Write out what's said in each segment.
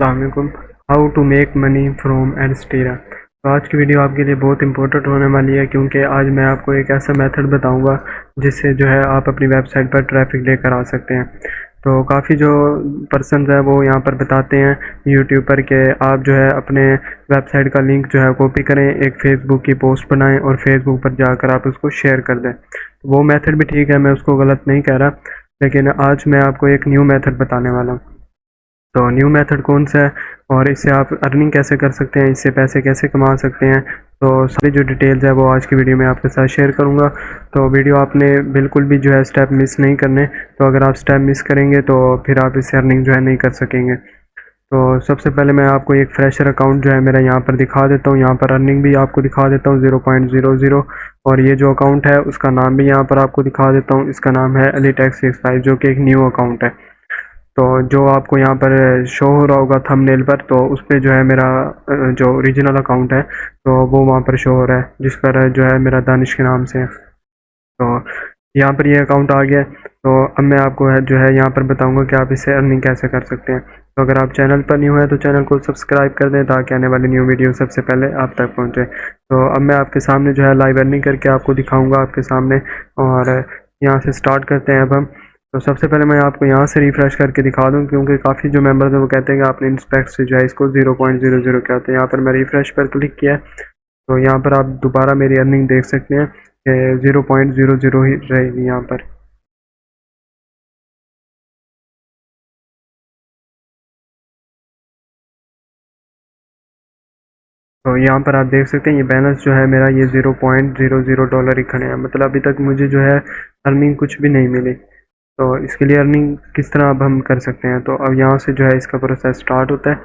अस्सलामुअलैकुम। How to make money from Adsterra. तो आज की वीडियो आपके लिए बहुत इंपॉर्टेंट होने वाली है, क्योंकि आज मैं आपको एक ऐसा मेथड बताऊंगा जिससे जो है आप अपनी वेबसाइट पर ट्रैफिक लेकर आ सकते हैं। तो काफ़ी जो पर्सन है वो यहाँ पर बताते हैं यूट्यूब पर कि आप जो है अपने वेबसाइट का लिंक जो है कॉपी करें, एक फेसबुक की पोस्ट बनाएं और फेसबुक पर जाकर आप उसको शेयर कर दें। तो वो मेथड भी ठीक है, मैं उसको गलत नहीं कह रहा, लेकिन आज मैं आपको एक न्यू मेथड बताने वाला हूँ। तो न्यू मेथड कौन सा है और इससे आप अर्निंग कैसे कर सकते हैं, इससे पैसे कैसे कमा सकते हैं, तो सारी जो डिटेल्स है वो आज की वीडियो में आपके साथ शेयर करूंगा। तो वीडियो आपने बिल्कुल भी जो है स्टेप मिस नहीं करने। तो अगर आप स्टेप मिस करेंगे तो फिर आप इससे अर्निंग जो है नहीं कर सकेंगे। तो सबसे पहले मैं आपको एक फ्रेशर अकाउंट जो है मेरा यहाँ पर दिखा देता हूँ, यहाँ पर अर्निंग भी आपको दिखा देता हूँ 0.00। और ये जो अकाउंट है उसका नाम भी यहाँ पर आपको दिखा देता हूँ, इसका नाम है अलीटेक्स65, जो कि एक न्यू अकाउंट है। तो जो आपको यहाँ पर शो हो रहा होगा थंबनेल पर, तो उस पर जो है मेरा जो ओरिजिनल अकाउंट है तो वो वहाँ पर शो हो रहा है, जिस पर जो है मेरा दानिश के नाम से है। तो यहाँ पर ये अकाउंट आ गया है। तो अब मैं आपको है जो है यहाँ पर बताऊँगा कि आप इससे अर्निंग कैसे कर सकते हैं। तो अगर आप चैनल पर न्यू है तो चैनल को सब्सक्राइब कर दें, ताकि आने वाली न्यू वीडियो सबसे पहले आप तक पहुँचे। तो अब मैं आपके सामने जो है लाइव अर्निंग करके आपको दिखाऊँगा आपके सामने। और यहाँ से स्टार्ट करते हैं अब हम। तो सबसे पहले मैं आपको यहाँ से रिफ्रेश करके दिखा दूँ, क्योंकि काफ़ी जो मेंबर्स हैं वो कहते हैं कि आपने इंस्पेक्ट से जो है इसको 0.00 किया। तो यहाँ पर मैं रिफ्रेश पर क्लिक किया है, तो यहाँ पर आप दोबारा मेरी अर्निंग देख सकते हैं कि 0.00 ही रहेगी यहाँ पर। तो यहाँ पर आप देख सकते हैं ये बैलेंस जो है मेरा, ये $0.00 ही खड़े हैं, मतलब अभी तक मुझे जो है अर्निंग कुछ भी नहीं मिली। तो इसके लिए अर्निंग किस तरह अब हम कर सकते हैं, तो अब यहाँ से जो है इसका प्रोसेस स्टार्ट होता है।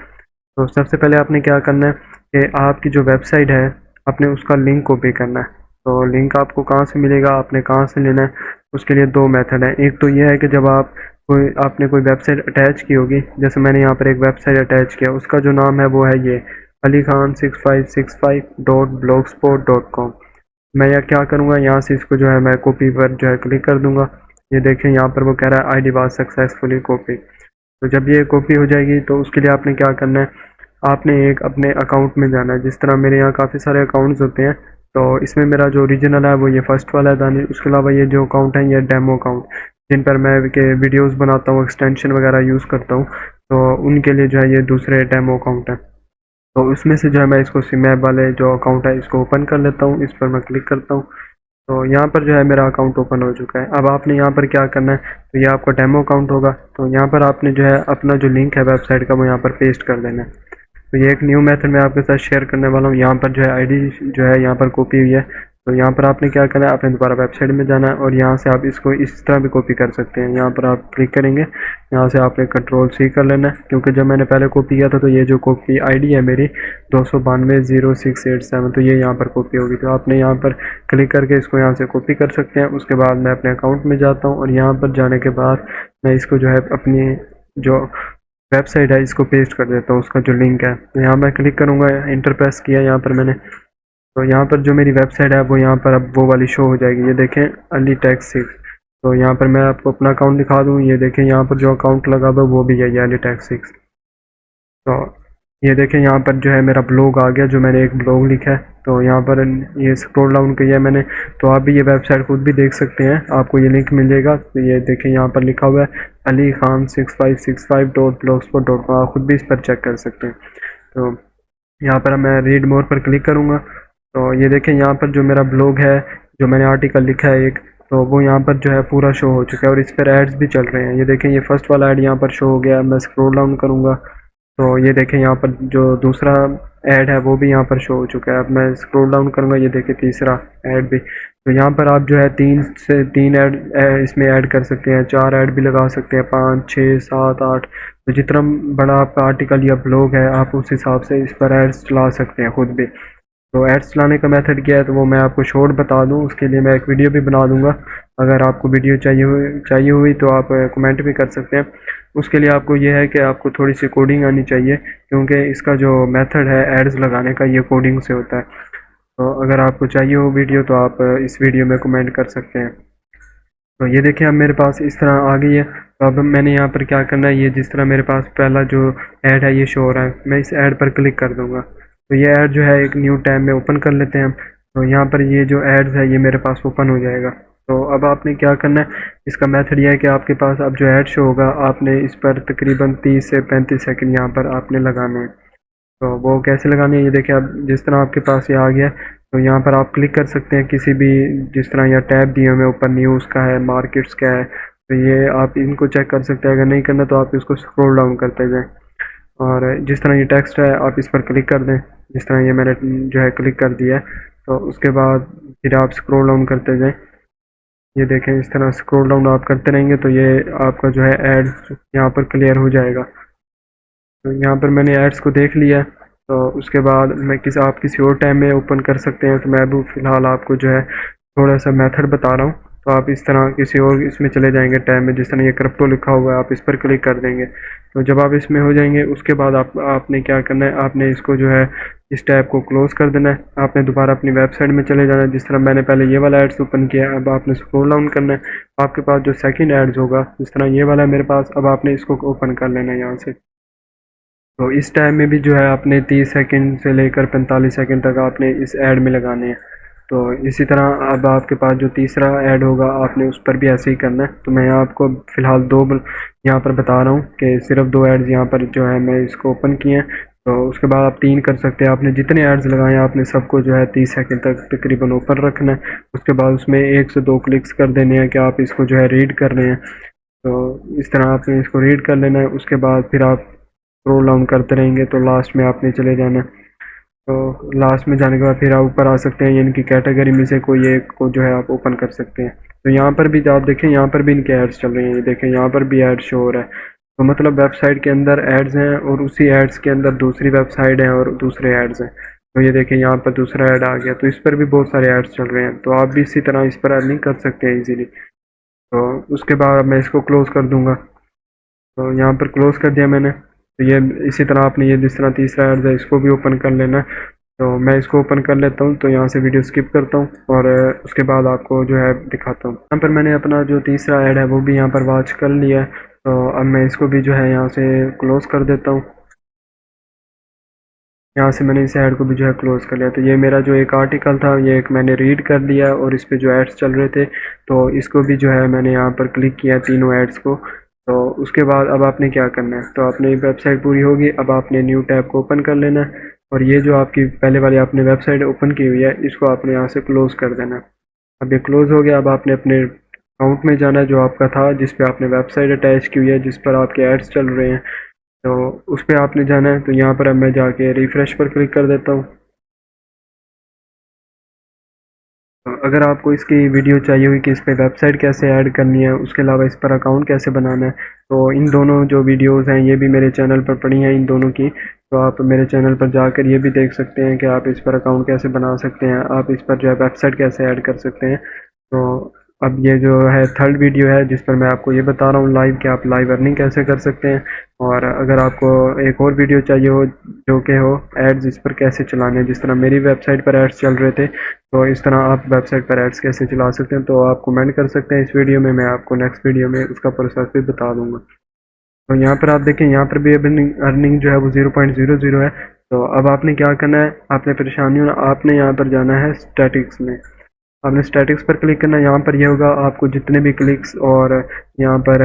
तो सबसे पहले आपने क्या करना है कि आपकी जो वेबसाइट है आपने उसका लिंक कॉपी करना है। तो लिंक आपको कहाँ से मिलेगा, आपने कहाँ से लेना है, उसके लिए दो मेथड है। एक तो ये है कि जब आपने कोई वेबसाइट अटैच की होगी, जैसे मैंने यहाँ पर एक वेबसाइट अटैच किया, उसका जो नाम है वो है ये alyKhan6565.blogspot.com। मैं यह क्या करूँगा, यहाँ से इसको जो है मैं कॉपी पर जो है क्लिक कर दूंगा। ये देखें यहाँ पर वो कह रहा है ID वाज सक्सेसफुली कॉपी। तो जब ये कॉपी हो जाएगी तो उसके लिए आपने क्या करना है, आपने एक अपने अकाउंट में जाना है। जिस तरह मेरे यहाँ काफ़ी सारे अकाउंट्स होते हैं, तो इसमें मेरा जो ओरिजिनल है वो ये फर्स्ट वाला है दानिश। उसके अलावा ये जो अकाउंट है ये डेमो अकाउंट, जिन पर मैं के वीडियोस बनाता हूँ, एक्सटेंशन वगैरह यूज़ करता हूँ, तो उनके लिए जो है ये दूसरे डेमो अकाउंट है। तो उसमें से जो है मैं इसको सिमैप वाले जो अकाउंट है इसको ओपन कर लेता हूँ, इस पर मैं क्लिक करता हूँ। तो यहाँ पर जो है मेरा अकाउंट ओपन हो चुका है। अब आपने यहाँ पर क्या करना है, तो ये आपका डेमो अकाउंट होगा, तो यहाँ पर आपने जो है अपना जो लिंक है वेबसाइट का वो यहाँ पर पेस्ट कर देना है। तो ये एक न्यू मेथड मैं आपके साथ शेयर करने वाला हूँ। यहाँ पर जो है आईडी जो है यहाँ पर कॉपी हुई है, तो यहाँ पर आपने क्या करना है, आपने दोबारा वेबसाइट में जाना है और यहाँ से आप इसको इस तरह भी कॉपी कर सकते हैं। यहाँ पर आप क्लिक करेंगे, यहाँ से आपने Ctrl+C कर लेना है, क्योंकि जब मैंने पहले कॉपी किया था तो ये जो कॉपी आईडी है मेरी 2920687, तो ये यहाँ पर कॉपी होगी। तो आपने यहाँ पर क्लिक करके इसको यहाँ से कॉपी कर सकते हैं। उसके बाद मैं अपने अकाउंट में जाता हूँ और यहाँ पर जाने के बाद मैं इसको जो है अपनी जो वेबसाइट है इसको पेस्ट कर देता हूँ, उसका जो लिंक है। तो यहाँ मैं क्लिक करूँगा, इंटर प्रेस किया यहाँ पर मैंने, तो यहाँ पर जो मेरी वेबसाइट है वो यहाँ पर अब वो वाली शो हो जाएगी। ये देखें अलीटेक्स6। तो यहाँ पर मैं आपको अपना अकाउंट दिखा दूँ, ये देखें यहाँ पर जो अकाउंट लगा हुआ वो भी है अलीटेक्स6। तो ये देखें यहाँ पर जो है मेरा ब्लॉग आ गया, जो मैंने एक ब्लॉग लिखा है। तो यहाँ पर ये स्क्रॉल डाउन किया है मैंने, तो आप भी ये वेबसाइट खुद भी देख सकते हैं, आपको ये लिंक मिल जाएगा। तो ये देखें यहाँ पर लिखा हुआ है alyKhan6565.blogspot.com, आप खुद भी इस पर चेक कर सकते हैं। तो यहाँ पर मैं रीड मोर पर क्लिक करूँगा, तो ये देखें यहाँ पर जो मेरा ब्लॉग है, जो मैंने आर्टिकल लिखा है एक, तो वो यहाँ पर जो है पूरा शो हो चुका है और इस पर एड्स भी चल रहे हैं। ये देखें ये फर्स्ट वाला ऐड यहाँ पर शो हो गया। मैं स्क्रॉल डाउन करूँगा तो ये देखें यहाँ पर जो दूसरा ऐड है वो भी यहाँ पर शो हो चुका है। अब मैं स्क्रॉल डाउन करूँगा, ये देखें तीसरा ऐड भी। तो यहाँ पर आप जो है 3 ऐड इसमें ऐड कर सकते हैं, 4 ऐड भी लगा सकते हैं, 5 6 7 8। तो जितना बड़ा आपका आर्टिकल या ब्लॉग है आप उस हिसाब से इस पर एड्स चला सकते हैं खुद भी। तो एड्स चलाने का मेथड क्या है, तो वो मैं आपको शॉर्ट बता दूं, उसके लिए मैं एक वीडियो भी बना दूंगा। अगर आपको वीडियो चाहिए हुई तो आप कमेंट भी कर सकते हैं। उसके लिए आपको ये है कि आपको थोड़ी सी कोडिंग आनी चाहिए, क्योंकि इसका जो मेथड है एड्स लगाने का ये कोडिंग से होता है। तो अगर आपको चाहिए हो वीडियो तो आप इस वीडियो में कमेंट कर सकते हैं। तो ये देखिए अब मेरे पास इस तरह आ गई है। तो अब मैंने यहाँ पर क्या करना है, ये जिस तरह मेरे पास पहला जो ऐड है ये शो हो रहा है, मैं इस ऐड पर क्लिक कर दूंगा। तो ये ऐड जो है एक न्यू टैब में ओपन कर लेते हैं हम। तो यहाँ पर ये जो एड्स है ये मेरे पास ओपन हो जाएगा। तो अब आपने क्या करना है, इसका मेथड ये है कि आपके पास अब जो ऐड शो होगा आपने इस पर तकरीबन 30 से 35 सेकंड यहाँ पर आपने लगाने हैं। तो वो कैसे लगानी है, ये देखिए अब जिस तरह आपके पास ये आ गया, तो यहाँ पर आप क्लिक कर सकते हैं किसी भी, जिस तरह यहाँ टैब दिए हुए ऊपर न्यूज़ का है, मार्केट्स का है, तो ये आप इनको चेक कर सकते हैं। अगर नहीं करना तो आप इसको स्क्रॉल डाउन करते जाएं, और जिस तरह ये टेक्स्ट है आप इस पर क्लिक कर दें, जिस तरह ये मैंने जो है क्लिक कर दिया है। तो उसके बाद फिर आप स्क्रॉल डाउन करते जाएं। ये देखें इस तरह स्क्रॉल डाउन आप करते रहेंगे तो ये आपका जो है एड यहाँ पर क्लियर हो जाएगा। तो यहाँ पर मैंने एड्स को देख लिया है। तो उसके बाद मैं आप किसी और टाइम में ओपन कर सकते हैं। तो मैं अभी फ़िलहाल आपको जो है थोड़ा सा मेथड बता रहा हूँ। तो आप इस तरह किसी और इसमें चले जाएंगे टैब में, जिस तरह ये क्रिप्टो लिखा हुआ है आप इस पर क्लिक कर देंगे। तो जब आप इसमें हो जाएंगे उसके बाद आपने क्या करना है, आपने इसको जो है इस टैब को क्लोज़ कर देना है। आपने दोबारा अपनी वेबसाइट में चले जाना है, जिस तरह मैंने पहले ये वाला एड्स ओपन किया है। अब आपने स्क्रॉल डाउन करना है, आपके पास जो सेकंड एड्स होगा जिस तरह ये वाला है मेरे पास, अब आपने इसको ओपन कर लेना है यहाँ से। तो इस टाइम में भी जो है आपने 30 सेकंड से लेकर 45 सेकंड तक आपने इस ऐड में लगाने हैं। तो इसी तरह अब आपके पास जो तीसरा ऐड होगा आपने उस पर भी ऐसे ही करना है। तो मैं आपको फ़िलहाल यहाँ पर बता रहा हूँ कि सिर्फ 2 ऐड्स यहाँ पर जो है मैं इसको ओपन किए हैं। तो उसके बाद आप 3 कर सकते हैं। आपने जितने ऐड्स लगाए हैं आपने सबको जो है 30 सेकंड तक तकरीबन ओपन रखना है। उसके बाद उसमें 1 से 2 क्लिक्स कर देने हैं कि आप इसको जो है रीड कर रहे हैं। तो इस तरह आपने इसको रीड कर लेना है। उसके बाद फिर आप स्क्रॉल डाउन करते रहेंगे तो लास्ट में आपने चले जाना है। तो लास्ट में जाने के बाद फिर आप ऊपर आ सकते हैं, इनकी कैटेगरी में से कोई एक को जो है आप ओपन कर सकते हैं। तो यहाँ पर भी आप देखें, यहाँ पर भी इनके एड्स चल रहे हैं। ये देखें यहाँ पर भी एड शो हो रहा है। तो मतलब वेबसाइट के अंदर एड्स हैं और उसी एड्स के अंदर दूसरी वेबसाइट है और दूसरे एड्स हैं। तो ये देखें यहाँ पर दूसरा ऐड आ गया। तो इस पर भी बहुत सारे एड्स चल रहे हैं। तो आप भी इसी तरह इस पर अर्निंग कर सकते हैं इजीली। तो उसके बाद मैं इसको क्लोज़ कर दूँगा। तो यहाँ पर क्लोज़ कर दिया मैंने। तो ये इसी तरह आपने ये जिस तरह तीसरा ऐड है इसको भी ओपन कर लेना है। तो मैं इसको ओपन कर लेता हूँ। तो यहाँ से वीडियो स्किप करता हूँ और उसके बाद आपको जो है दिखाता हूँ। यहाँ पर मैंने अपना जो तीसरा ऐड है वो भी यहाँ पर वॉच कर लिया है। तो अब मैं इसको भी जो है यहाँ से क्लोज़ कर देता हूँ। यहाँ से मैंने इस ऐड को भी जो है क्लोज़ कर लिया। तो ये मेरा जो एक आर्टिकल था ये एक मैंने रीड कर लिया और इस पे जो एड्स चल रहे थे तो इसको भी जो है मैंने यहाँ पर क्लिक किया तीनों एड्स को। तो उसके बाद अब आपने क्या करना है, तो आपने वेबसाइट पूरी होगी। अब आपने न्यू टैब को ओपन कर लेना है और ये जो आपकी पहले वाली आपने वेबसाइट ओपन की हुई है इसको आपने यहाँ से क्लोज़ कर देना है। अब ये क्लोज़ हो गया। अब आपने अपने अकाउंट में जाना है जो आपका था, जिस पे आपने वेबसाइट अटैच की हुई है, जिस पर आपके एड्स चल रहे हैं। तो उस पर आपने जाना है। तो यहाँ पर अब मैं जाके रिफ़्रेश पर क्लिक कर देता हूँ। अगर आपको इसकी वीडियो चाहिए हुई कि इस पे वेबसाइट कैसे ऐड करनी है, उसके अलावा इस पर अकाउंट कैसे बनाना है, तो इन दोनों जो वीडियोस हैं ये भी मेरे चैनल पर पड़ी हैं इन दोनों की। तो आप मेरे चैनल पर जाकर ये भी देख सकते हैं कि आप इस पर अकाउंट कैसे बना सकते हैं, आप इस पर जो है वेबसाइट कैसे ऐड कर सकते हैं। तो अब ये जो है थर्ड वीडियो है जिस पर मैं आपको ये बता रहा हूँ लाइव कि आप लाइव अर्निंग कैसे कर सकते हैं। और अगर आपको एक और वीडियो चाहिए हो जो कि हो एड्स इस पर कैसे चलाने हैं, जिस तरह मेरी वेबसाइट पर एड्स चल रहे थे तो इस तरह आप वेबसाइट पर एड्स कैसे चला सकते हैं, तो आप कमेंट कर सकते हैं इस वीडियो में। मैं आपको नेक्स्ट वीडियो में उसका प्रोसेस भी बता दूंगा। तो यहाँ पर आप देखें, यहाँ पर भी अर्निंग जो है वो 0.00 है। तो अब आपने क्या करना है, आपने परेशानी होना, आपने यहाँ पर जाना है स्टैटिक्स में। आपने स्टैटिक्स पर क्लिक करना है। यहाँ पर ये होगा आपको जितने भी क्लिक्स और यहाँ पर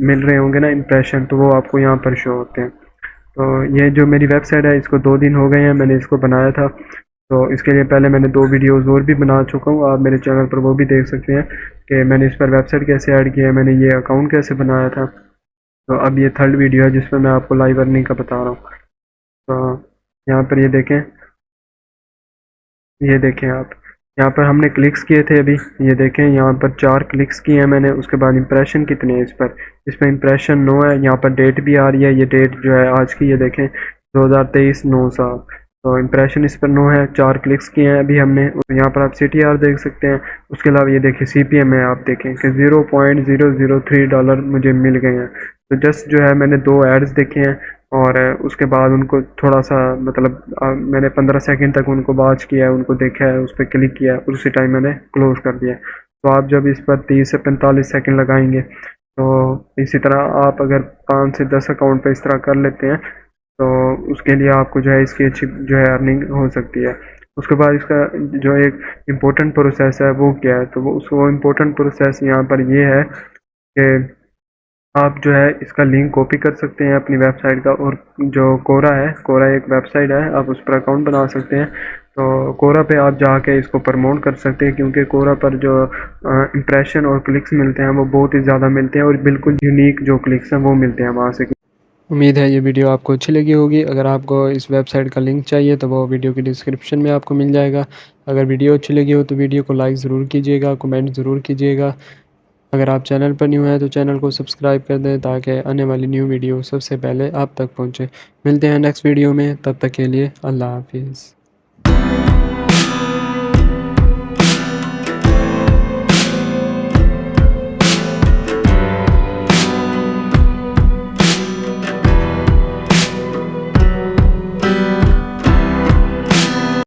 मिल रहे होंगे ना इम्प्रेशन, तो वो आपको यहाँ पर शो होते हैं। तो ये जो मेरी वेबसाइट है इसको 2 दिन हो गए हैं मैंने इसको बनाया था। तो इसके लिए पहले मैंने 2 वीडियोज़ और भी बना चुका हूँ, आप मेरे चैनल पर वो भी देख सकते हैं कि मैंने इस पर वेबसाइट कैसे ऐड किया है, मैंने ये अकाउंट कैसे बनाया था। तो अब ये थर्ड वीडियो है जिसमें मैं आपको लाइव अर्निंग का बता रहा हूँ। तो यहाँ पर ये देखें आप, यहाँ पर हमने क्लिक्स किए थे अभी, ये देखें यहाँ पर 4 क्लिक्स किए हैं मैंने। उसके बाद इंप्रेशन कितने हैं इस पर इंप्रेशन 9 है। यहाँ पर डेट भी आ रही है, ये डेट जो है आज की, ये देखें 2023 9/7। तो इंप्रेशन इस पर 9 है, 4 क्लिक्स किए हैं अभी हमने। यहाँ पर आप CTR देख सकते हैं। उसके अलावा ये देखिए CPM है, आप देखें कि $0.003 मुझे मिल गए हैं। तो जस्ट जो है मैंने 2 एड्स देखे हैं और उसके बाद उनको थोड़ा सा मतलब मैंने 15 सेकंड तक उनको वॉच किया है, उनको देखा है, उस पर क्लिक किया है और उसी टाइम मैंने क्लोज कर दिया। तो आप जब इस पर 30 से 45 सेकंड लगाएंगे, तो इसी तरह आप अगर 5 से 10 अकाउंट पे इस तरह कर लेते हैं, तो उसके लिए आपको जो है इसकी अच्छी जो है अर्निंग हो सकती है। उसके बाद इसका जो एक इम्पोर्टेंट प्रोसेस है वो क्या है, तो वो इम्पोर्टेंट प्रोसेस यहाँ पर ये है कि आप जो है इसका लिंक कॉपी कर सकते हैं अपनी वेबसाइट का, और जो कोरा है, कोरा एक वेबसाइट है, आप उस पर अकाउंट बना सकते हैं। तो कोरा पे आप जाके इसको प्रमोट कर सकते हैं, क्योंकि कोरा पर जो इम्प्रेशन और क्लिक्स मिलते हैं वो बहुत ही ज़्यादा मिलते हैं, और बिल्कुल यूनिक जो क्लिक्स हैं वो मिलते हैं वहाँ से। उम्मीद है ये वीडियो आपको अच्छी लगी होगी। अगर आपको इस वेबसाइट का लिंक चाहिए तो वो वीडियो की डिस्क्रिप्शन में आपको मिल जाएगा। अगर वीडियो अच्छी लगी हो तो वीडियो को लाइक ज़रूर कीजिएगा, कमेंट ज़रूर कीजिएगा। अगर आप चैनल पर न्यू हैं तो चैनल को सब्सक्राइब कर दें, ताकि आने वाली न्यू वीडियो सबसे पहले आप तक पहुंचे। मिलते हैं नेक्स्ट वीडियो में, तब तक के लिए अल्लाह हाफिज़।